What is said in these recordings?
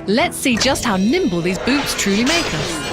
Let's see just how nimble these boots truly make us.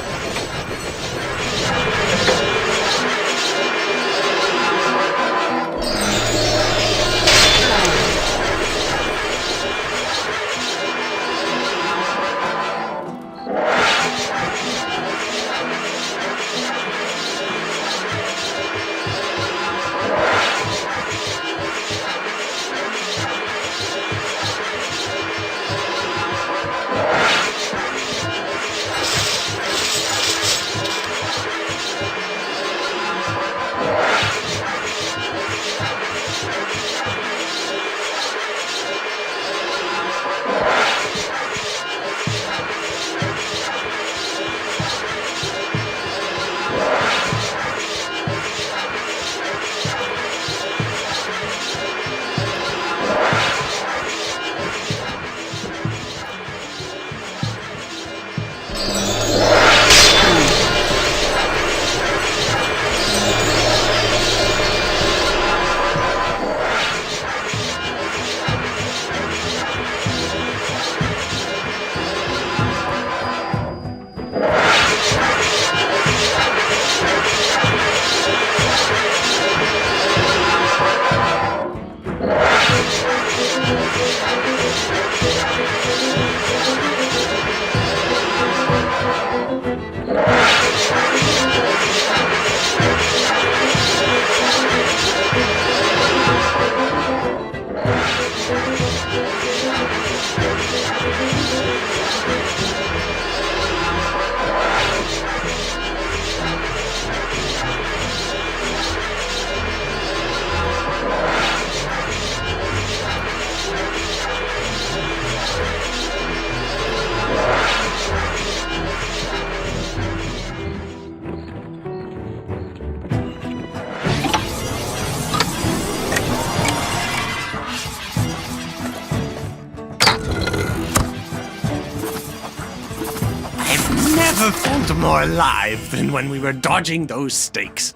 Never felt more alive than when we were dodging those stakes.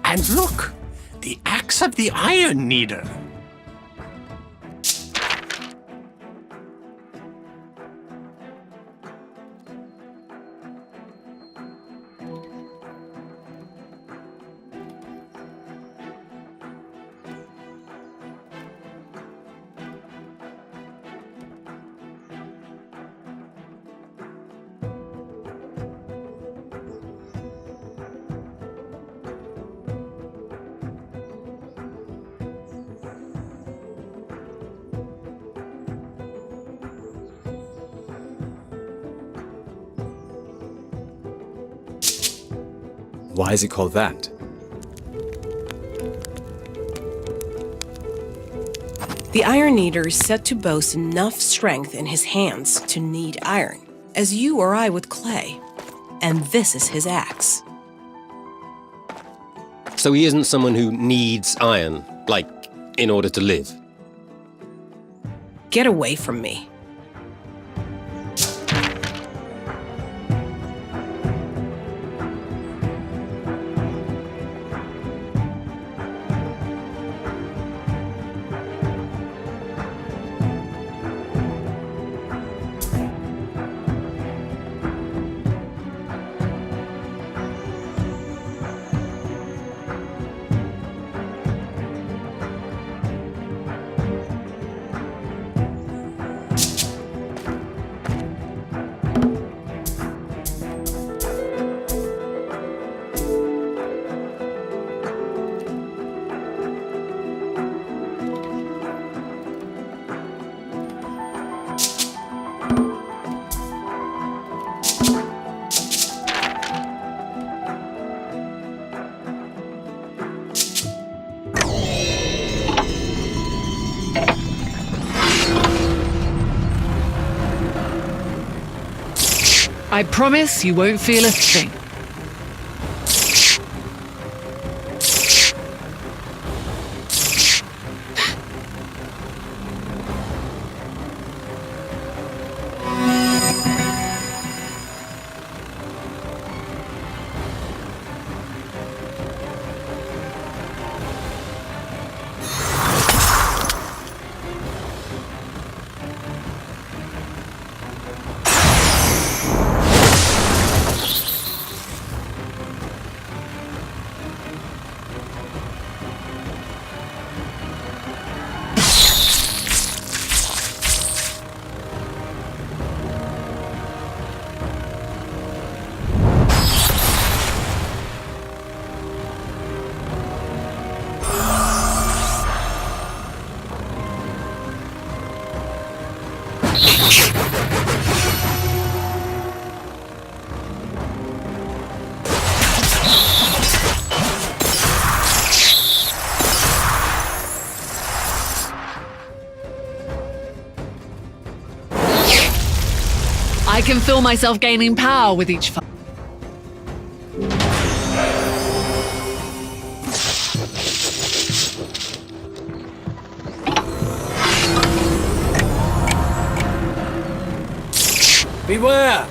And look, the axe of the Iron Kneader. Why is it called that? The Iron Kneader is said to boast enough strength in his hands to knead iron, as you or I would clay. And this is his axe. So he isn't someone who needs iron, like, in order to live? Get away from me. I promise you won't feel a thing. I can feel myself gaining power with each fight. Beware!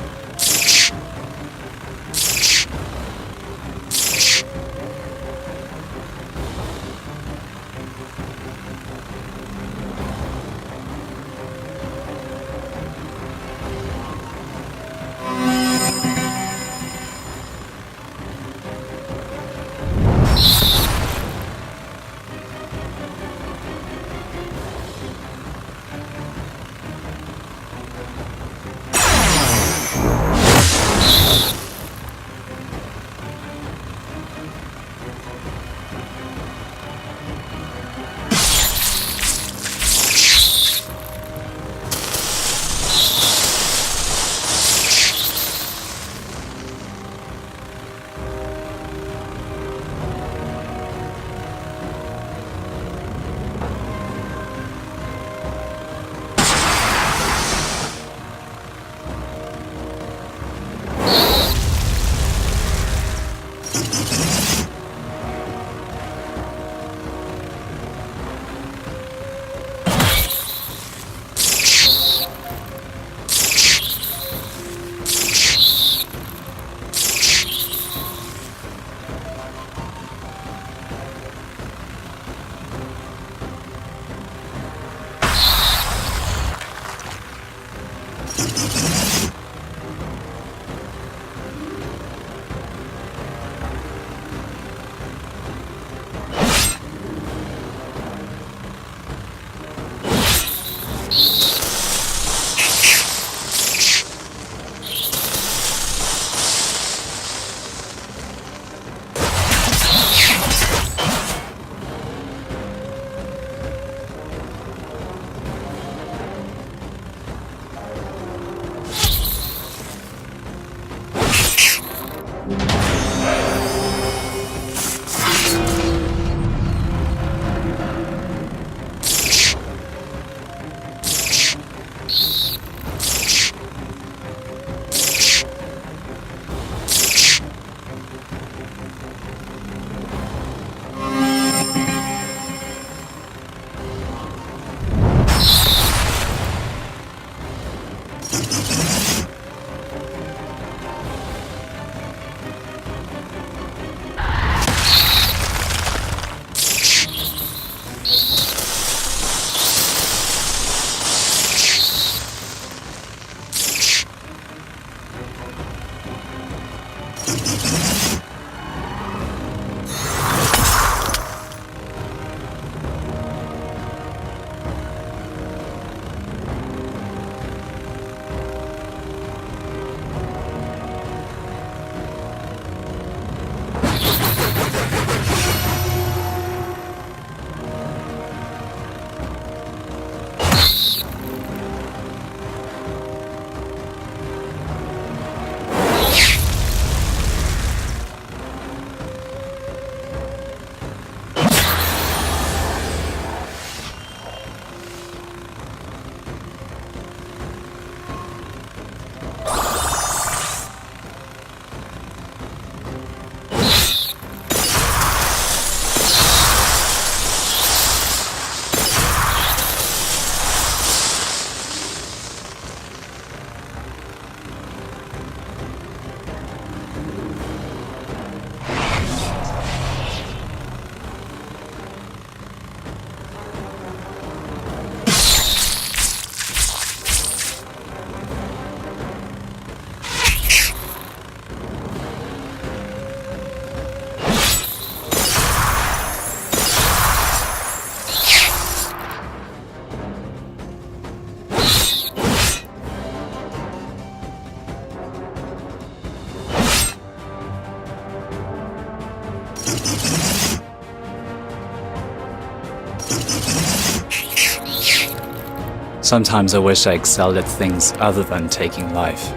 Sometimes I wish I excelled at things other than taking life.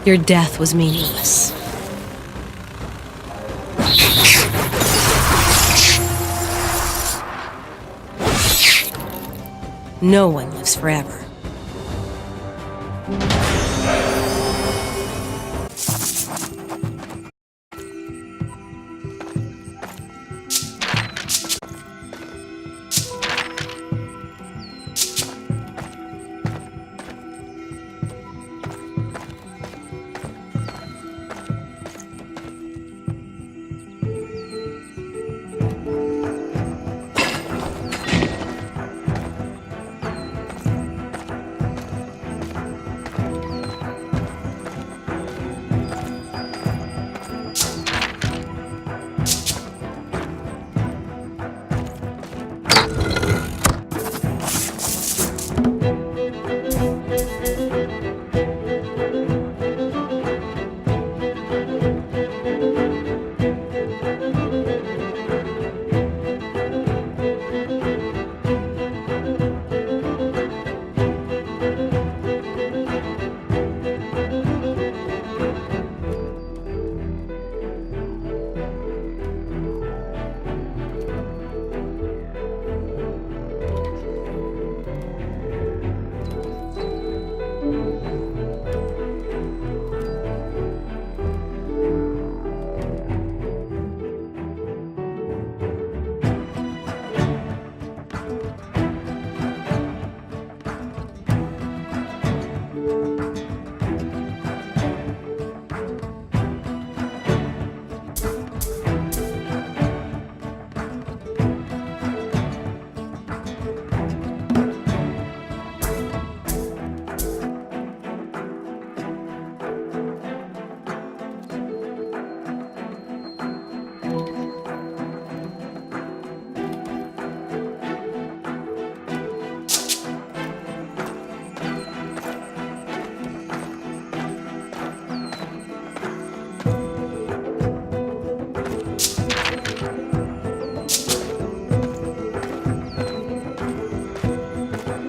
Your death was meaningless. No one lives forever.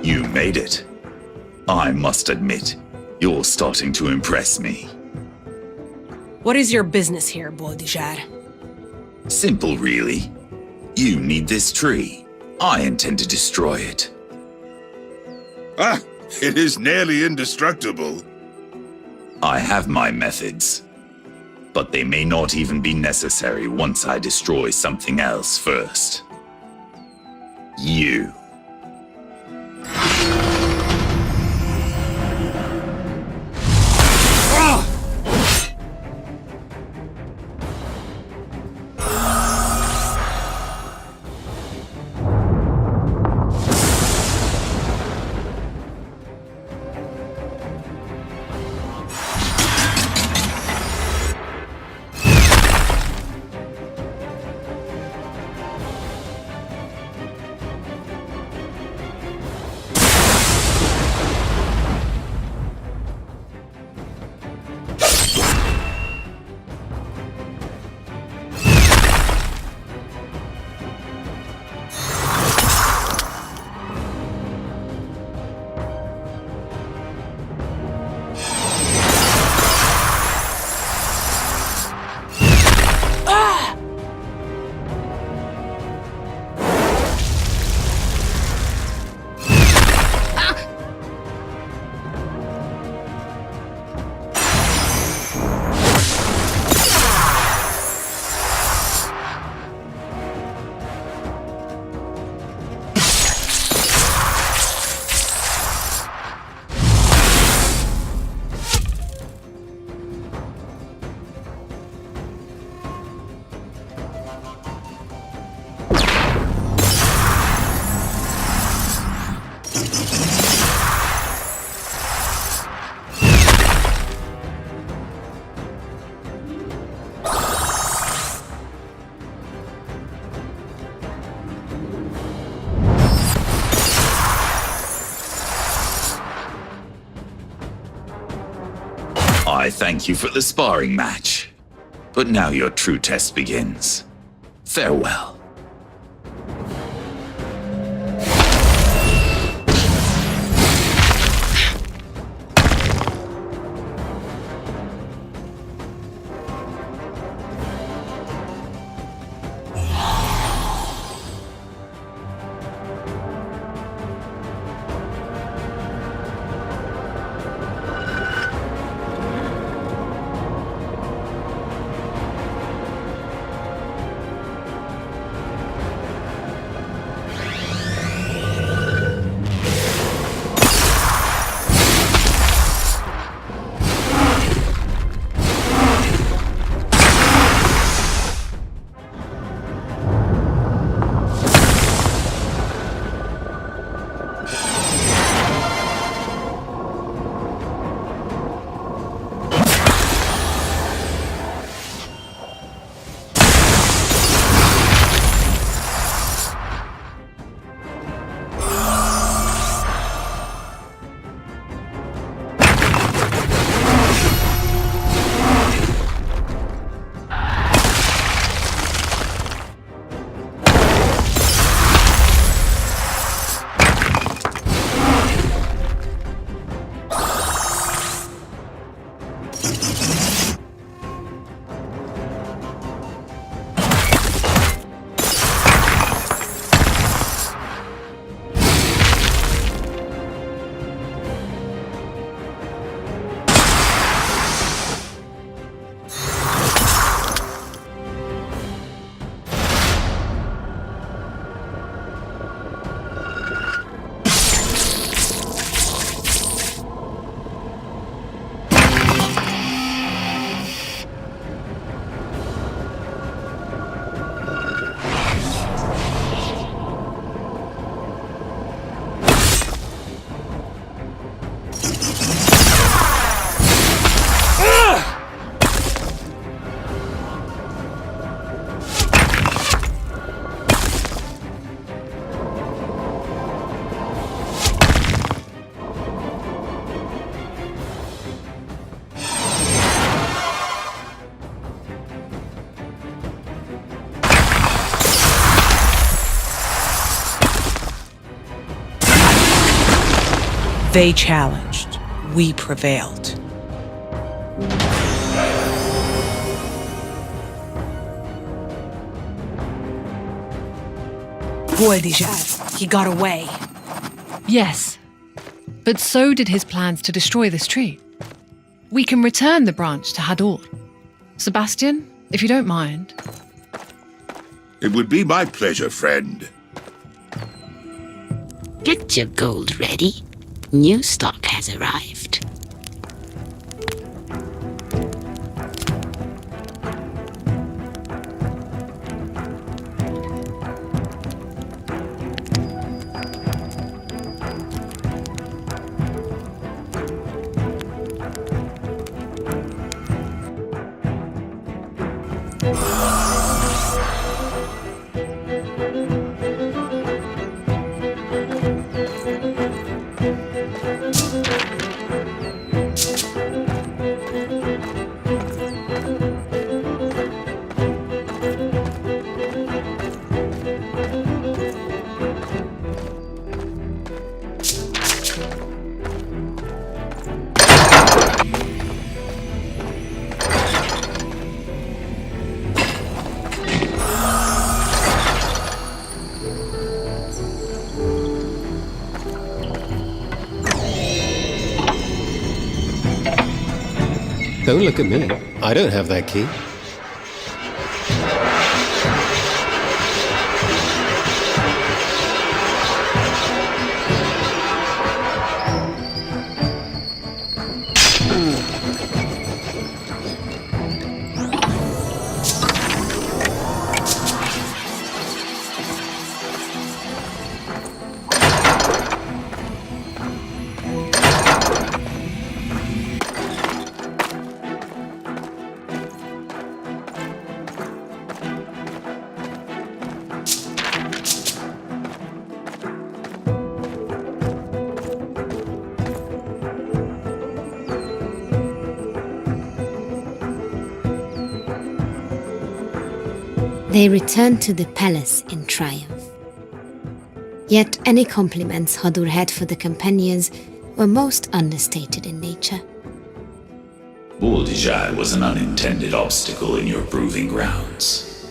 You made it. I must admit, you're starting to impress me. What is your business here, Bodijar? Simple, really. You need this tree. I intend to destroy it. Ah, it is nearly indestructible. I have my methods. But they may not even be necessary once I destroy something else first. You. I thank you for the sparring match. But now your true test begins. Farewell. They challenged. We prevailed. Boldijad, he got away. Yes, but so did his plans to destroy this tree. We can return the branch to Hador. Sebastian, if you don't mind. It would be my pleasure, friend. Get your gold ready. New stock has arrived. Don't look at me. I don't have that key. They returned to the palace in triumph. Yet any compliments Hador had for the companions were most understated in nature. Boldijad was an unintended obstacle in your proving grounds.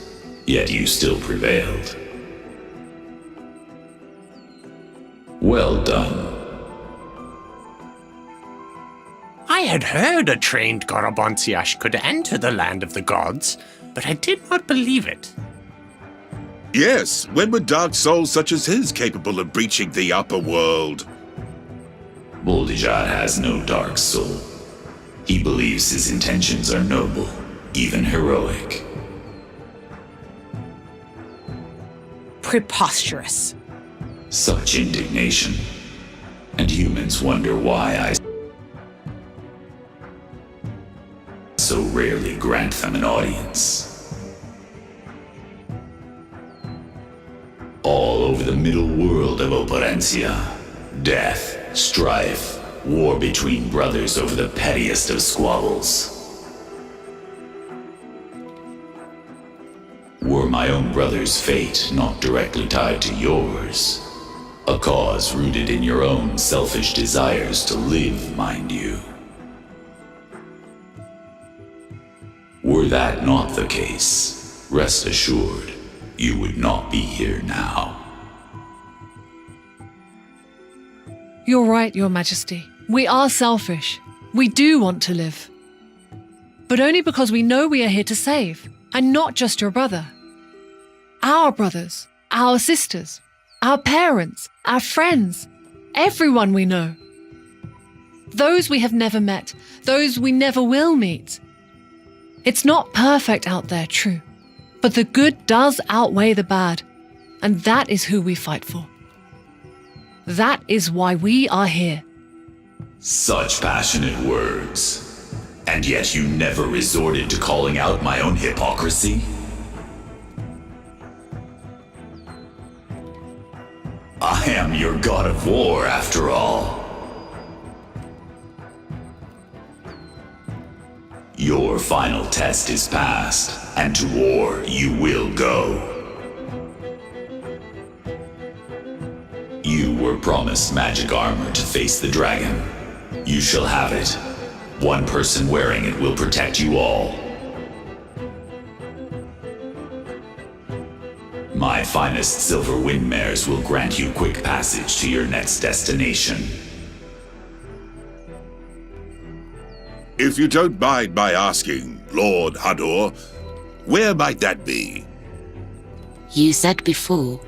Yet you still prevailed. Well done. I had heard a trained Gorobonciash could enter the land of the gods, but I did not believe it. Yes, when were dark souls such as his capable of breaching the upper world? Boldijad has no dark soul. He believes his intentions are noble, even heroic. Preposterous. Such indignation. And humans wonder why I so rarely grant them an audience. All over the middle world of Operencia, death, strife, war between brothers over the pettiest of squabbles. Were my own brother's fate not directly tied to yours? A cause rooted in your own selfish desires to live, mind you. Were that not the case, rest assured, you would not be here now. You're right, Your Majesty. We are selfish. We do want to live. But only because we know we are here to save, and not just your brother. Our brothers, our sisters, our parents, our friends, everyone we know. Those we have never met, those we never will meet. It's not perfect out there, true. But the good does outweigh the bad, and that is who we fight for. That is why we are here. Such passionate words. And yet you never resorted to calling out my own hypocrisy? I am your god of war, after all. Your final test is passed, and to war you will go. You were promised magic armor to face the dragon. You shall have it. One person wearing it will protect you all. My finest silver wind mares will grant you quick passage to your next destination. If you don't mind my asking, Lord Hador, where might that be? You said before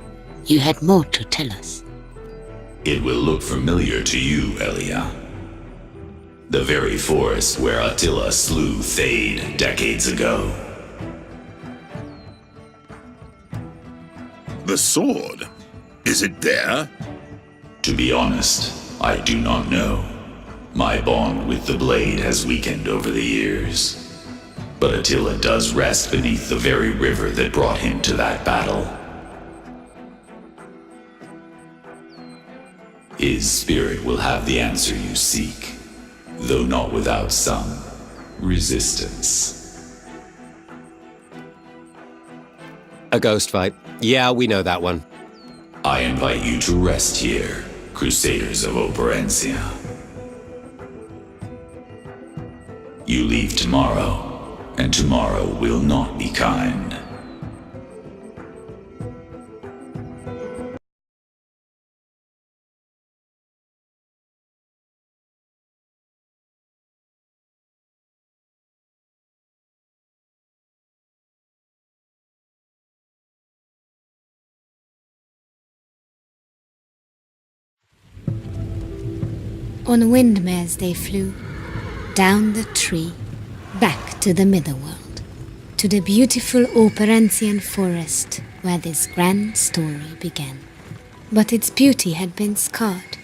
you had more to tell us. It will look familiar to you, Elia. The very forest where Attila slew Thade decades ago. The sword? Is it there? To be honest, I do not know. My bond with the blade has weakened over the years. But Attila does rest beneath the very river that brought him to that battle. His spirit will have the answer you seek, though not without some resistance. A ghost fight. Yeah, we know that one. I invite you to rest here, Crusaders of Operencia. You leave tomorrow, and tomorrow will not be kind. On windmares they flew, down the tree, back to the Middleworld, to the beautiful Operencian forest where this grand story began. But its beauty had been scarred.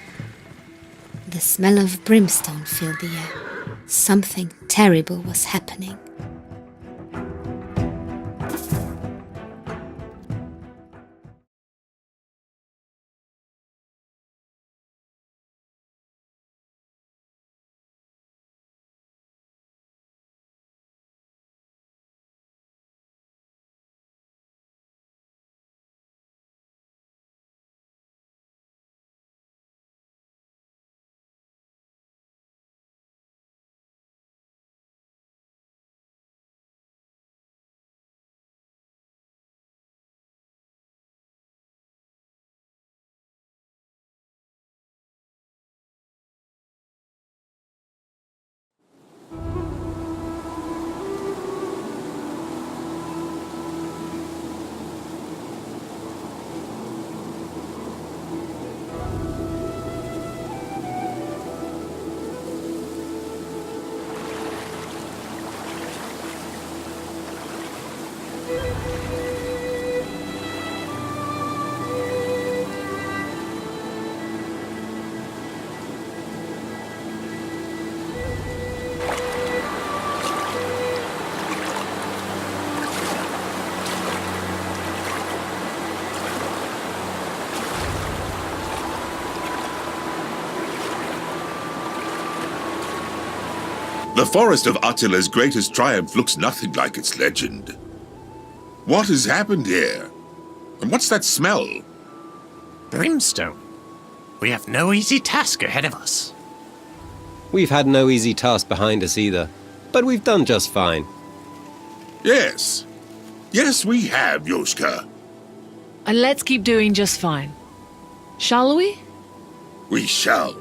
The smell of brimstone filled the air. Something terrible was happening. The forest of Attila's greatest triumph looks nothing like its legend. What has happened here? And what's that smell? Brimstone. We have no easy task ahead of us. We've had no easy task behind us either, but we've done just fine. Yes. Yes, we have, Yoshka. And let's keep doing just fine. Shall we? We shall.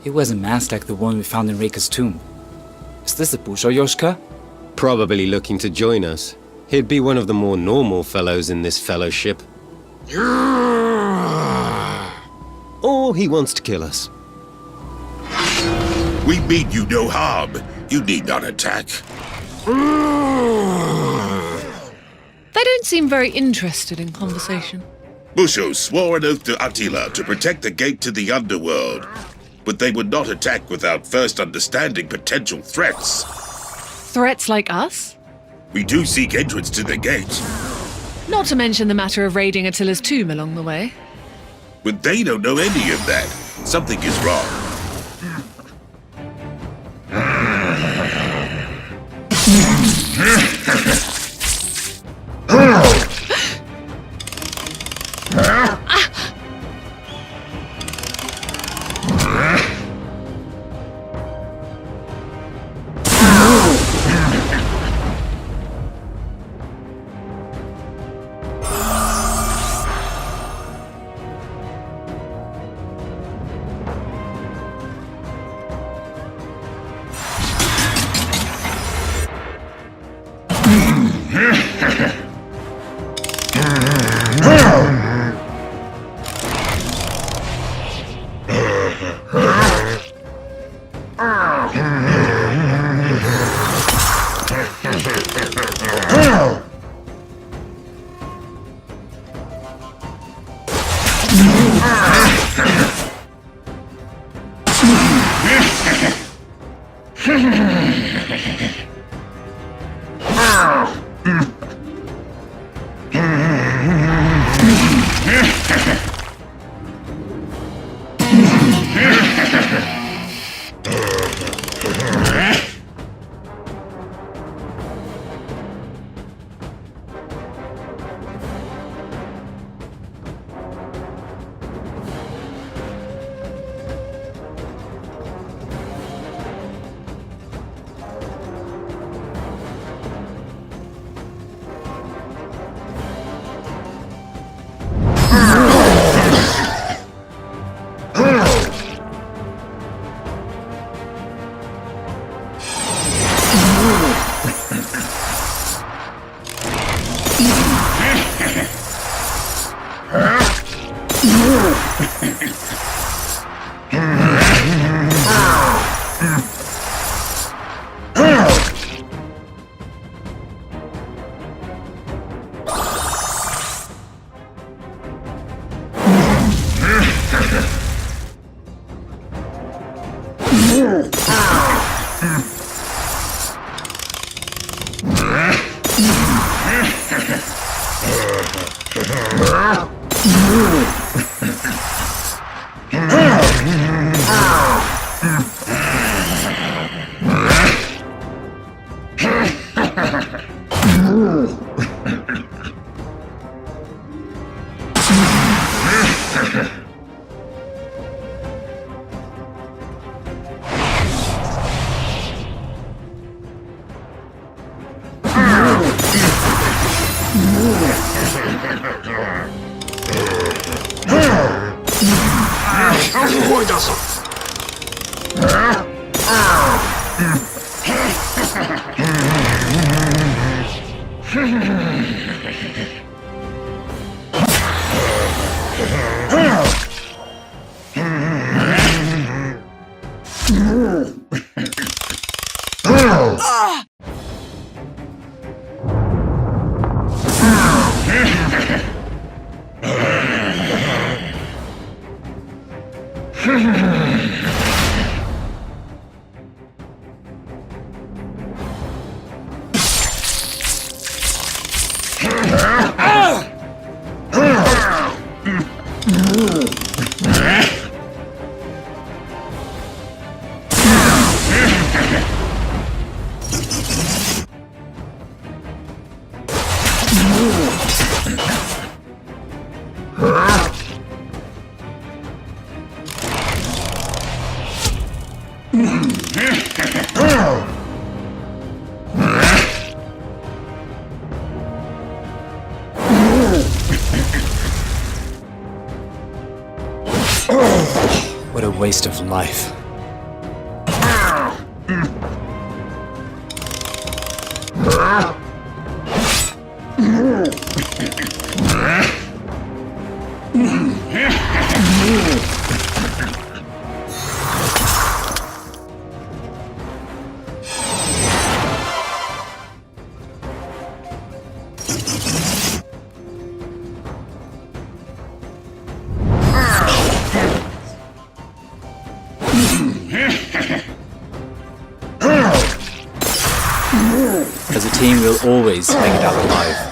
He wears a mask like the one we found in Reika's tomb. Is this a Busho Yoshka? Probably looking to join us. He'd be one of the more normal fellows in this fellowship. Or he wants to kill us. We mean you no harm. You need not attack. They don't seem very interested in conversation. Busho swore an oath to Attila to protect the gate to the underworld, but they would not attack without first understanding potential threats. Threats like us? We do seek entrance to the gate, Not to mention the matter of raiding Attila's tomb along the way. but they don't know any of that. Something is wrong. What a waste of life. As a team, we'll always make it out alive.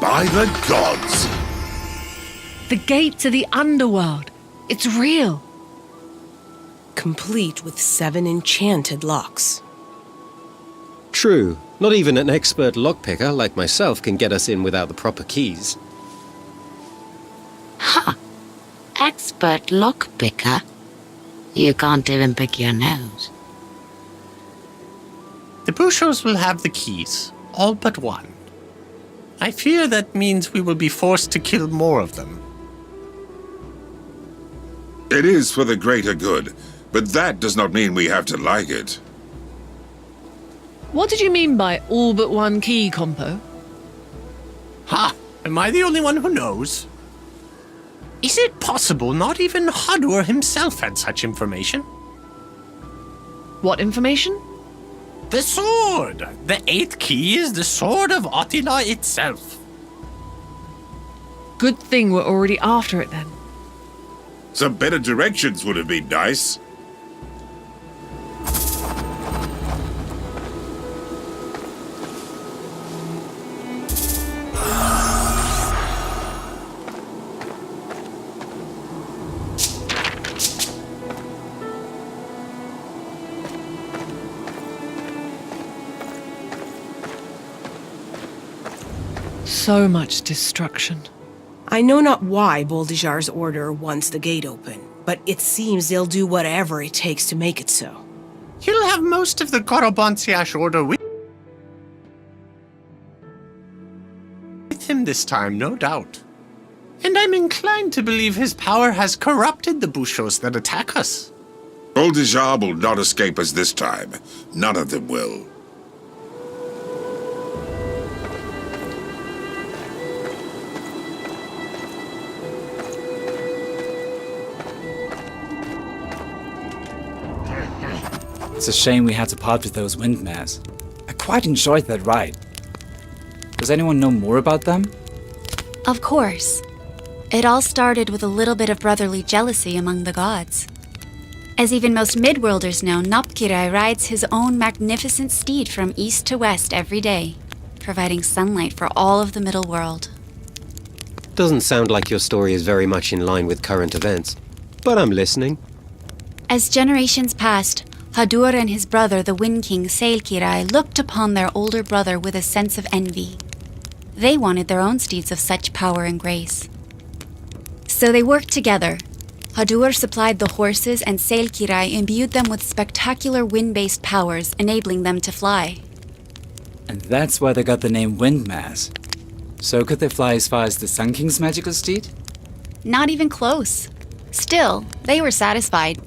By the gods! The gate to the underworld. It's real. Complete with 7 enchanted locks. True, not even an expert lockpicker like myself can get us in without the proper keys. Ha! Expert lockpicker? You can't even pick your nose. The Bushos will have the keys, all but one. I fear that means we will be forced to kill more of them. It is for the greater good, but that does not mean we have to like it. What did you mean by all but one key, Compo? Ha! Am I the only one who knows? Is it possible not even Hadur himself had such information? What information? The sword! The 8th key is the sword of Attila itself. Good thing we're already after it then. Some better directions would have been nice. So much destruction. I know not why Boldijar's order wants the gate open, but it seems they'll do whatever it takes to make it so. He'll have most of the Korobansiash order with him this time, no doubt. And I'm inclined to believe his power has corrupted the Bushos that attack us. Boldijar will not escape us this time. None of them will. It's a shame we had to part with those windmares. I quite enjoyed that ride. Does anyone know more about them? Of course. It all started with a little bit of brotherly jealousy among the gods. As even most midworlders know, Nopkirai rides his own magnificent steed from east to west every day, providing sunlight for all of the middle world. Doesn't sound like your story is very much in line with current events, but I'm listening. As generations passed, Hadur and his brother, the Wind King Seilkirai, looked upon their older brother with a sense of envy. They wanted their own steeds of such power and grace. So they worked together. Hadur supplied the horses and Seilkirai imbued them with spectacular wind-based powers, enabling them to fly. And that's why they got the name Windmares. So could they fly as far as the Sun King's magical steed? Not even close. Still, they were satisfied.